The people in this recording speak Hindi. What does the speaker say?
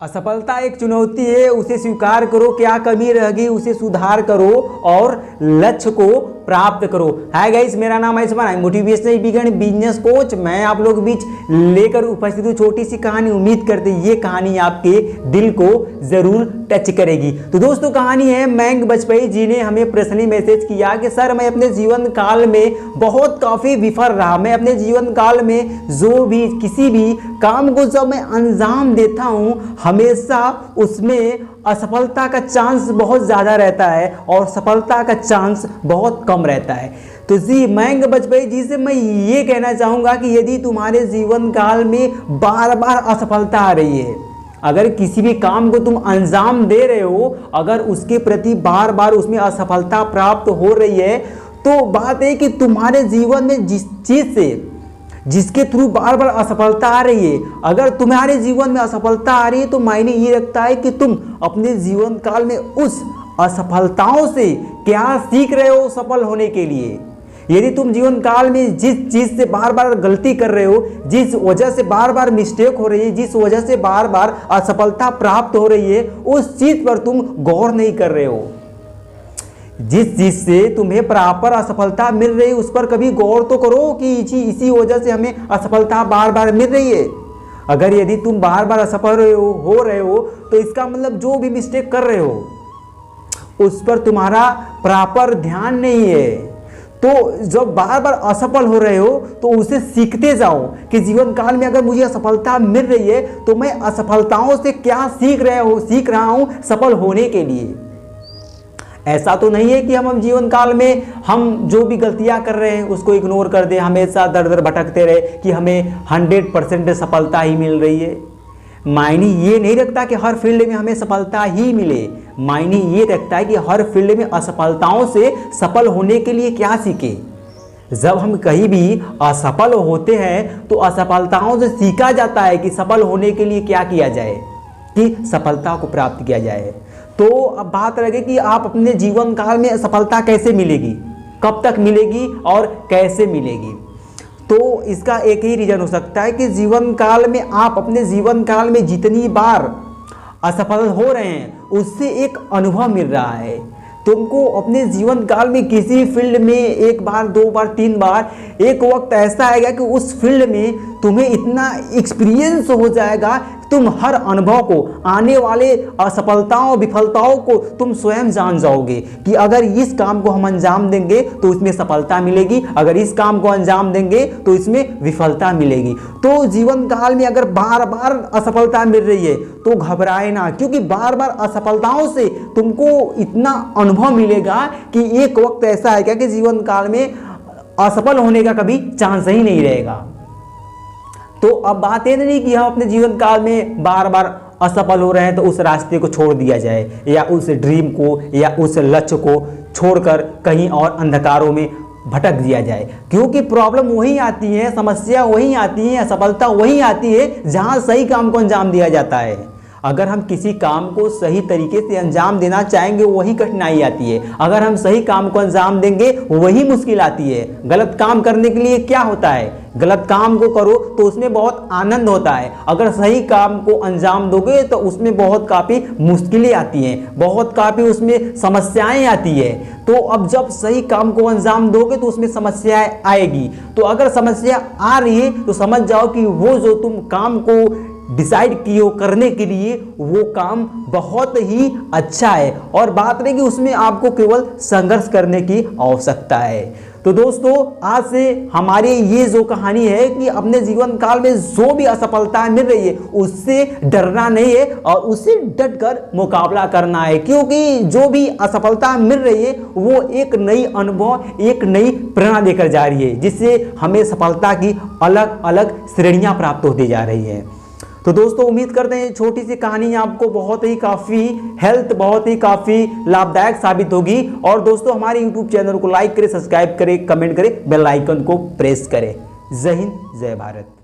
असफलता एक चुनौती है, उसे स्वीकार करो, क्या कमी रह गई उसे सुधार करो और लक्ष्य को प्राप्त करो। हाय गाइस, मेरा नाम है Ayushman, motivational speaker business coach. मैं आप लोगों के बीच लेकर उपस्थित हूँ छोटी सी कहानी। उम्मीद करते ये कहानी आपके दिल को जरूर टच करेगी। तो दोस्तों, कहानी है मैंग बजपेयी जी ने हमें पर्सनली मैसेज किया कि सर, मैं अपने जीवन काल में बहुत काफ़ी विफल रहा। मैं अपने जीवन काल में जो भी किसी भी काम को जब मैं अंजाम देता हूँ, हमेशा उसमें असफलता का चांस बहुत ज़्यादा रहता है और सफलता का चांस बहुत कम रहता है। तो जी, मैंग बजपेयी जी से मैं ये कहना चाहूँगा कि यदि तुम्हारे जीवन काल में बार बार असफलता आ रही है, अगर किसी भी काम को तुम अंजाम दे रहे हो, अगर उसके प्रति बार बार उसमें असफलता प्राप्त हो रही है, तो बात है कि तुम्हारे जीवन में जिस चीज़ से जिसके थ्रू बार बार असफलता आ रही है, अगर तुम्हारे जीवन में असफलता आ रही है, तो मायने ये रखता है कि तुम अपने जीवन काल में उस असफलताओं से क्या सीख रहे हो सफल होने के लिए। यदि तुम जीवन काल में जिस चीज़ से बार बार गलती कर रहे हो, जिस वजह से बार बार मिस्टेक हो रही है, जिस वजह से बार बार असफलता प्राप्त हो रही है, उस चीज़ पर तुम गौर नहीं कर रहे हो। जिस चीज से तुम्हें प्रॉपर असफलता मिल रही है, उस पर कभी गौर तो करो कि इसी वजह से हमें असफलता बार बार मिल रही है। अगर यदि तुम बार बार असफल हो रहे हो, तो इसका मतलब जो भी मिस्टेक कर रहे हो उस पर तुम्हारा प्रॉपर ध्यान नहीं है। तो जब बार बार असफल हो रहे हो, तो उसे सीखते जाओ कि जीवन काल में अगर मुझे असफलता मिल रही है, तो मैं असफलताओं से क्या सीख रहा हूँ सफल होने के लिए। ऐसा तो नहीं है कि हम जीवन काल में हम जो भी गलतियां कर रहे हैं उसको इग्नोर कर दें, हमेशा दर दर भटकते रहे कि हमें 100% सफलता ही मिल रही है। मायने ये नहीं रखता कि हर फील्ड में हमें सफलता ही मिले। मायने ये रखता है कि हर फील्ड में असफलताओं से सफल होने के लिए क्या सीखे। जब हम कहीं भी असफल होते हैं, तो असफलताओं से सीखा जाता है कि सफल होने के लिए क्या किया जाए, कि सफलता को प्राप्त किया जाए। तो अब बात रह गई कि आप अपने जीवन काल में सफलता कैसे मिलेगी, कब तक मिलेगी और कैसे मिलेगी। तो इसका एक ही रीज़न हो सकता है कि जीवन काल में आप अपने जीवन काल में जितनी बार असफल हो रहे हैं, उससे एक अनुभव मिल रहा है। तुमको अपने जीवन काल में किसी फील्ड में एक बार, दो बार, तीन बार, एक वक्त ऐसा आएगा कि उस फील्ड में तुम्हें इतना एक्सपीरियंस हो जाएगा, तुम हर अनुभव को, आने वाले असफलताओं विफलताओं को तुम स्वयं जान जाओगे कि अगर इस काम को हम अंजाम देंगे तो इसमें सफलता मिलेगी, अगर इस काम को अंजाम देंगे तो इसमें विफलता मिलेगी। तो जीवन काल में अगर बार बार असफलता मिल रही है, तो घबराए ना, क्योंकि बार बार असफलताओं से तुमको इतना अनुभव मिलेगा कि एक वक्त ऐसा आएगा कि जीवन काल में असफल होने का कभी चांस ही नहीं रहेगा। तो अब बात ये नहीं कि हम अपने जीवन काल में बार बार असफल हो रहे हैं तो उस रास्ते को छोड़ दिया जाए, या उस ड्रीम को या उस लक्ष्य को छोड़कर कहीं और अंधकारों में भटक दिया जाए। क्योंकि प्रॉब्लम वहीं आती है, समस्या वहीं आती है, असफलता वहीं आती है जहां सही काम को अंजाम दिया जाता है। अगर हम किसी काम को सही तरीके से अंजाम देना चाहेंगे, वही कठिनाई आती है। अगर हम सही काम को अंजाम देंगे, वही मुश्किल आती है। गलत काम करने के लिए क्या होता है, गलत काम को करो तो उसमें बहुत आनंद होता है, अगर सही काम को अंजाम दोगे तो उसमें बहुत काफ़ी मुश्किलें आती हैं, बहुत काफ़ी उसमें समस्याएं आती है। तो अब जब सही काम को अंजाम दोगे तो उसमें समस्याएं आएगी। तो अगर समस्या आ रही है तो समझ जाओ कि वो जो तुम काम को डिसाइड किए हो करने के लिए, वो काम बहुत ही अच्छा है, और बात रही कि उसमें आपको केवल संघर्ष करने की आवश्यकता है। तो दोस्तों, आज से हमारी ये जो कहानी है कि अपने जीवन काल में जो भी असफलता मिल रही है, उससे डरना नहीं है और उससे डटकर मुकाबला करना है। क्योंकि जो भी असफलता मिल रही है, वो एक नई अनुभव, एक नई प्रेरणा देकर जा रही है, जिससे हमें सफलता की अलग अलग श्रेणियां प्राप्त होती जा रही हैं। तो दोस्तों, उम्मीद करते हैं छोटी सी कहानी आपको बहुत ही काफ़ी लाभदायक साबित होगी। और दोस्तों, हमारे YouTube चैनल को लाइक करें, सब्सक्राइब करें, कमेंट करें, बेल आइकन को प्रेस करें। जय हिंद, जय भारत।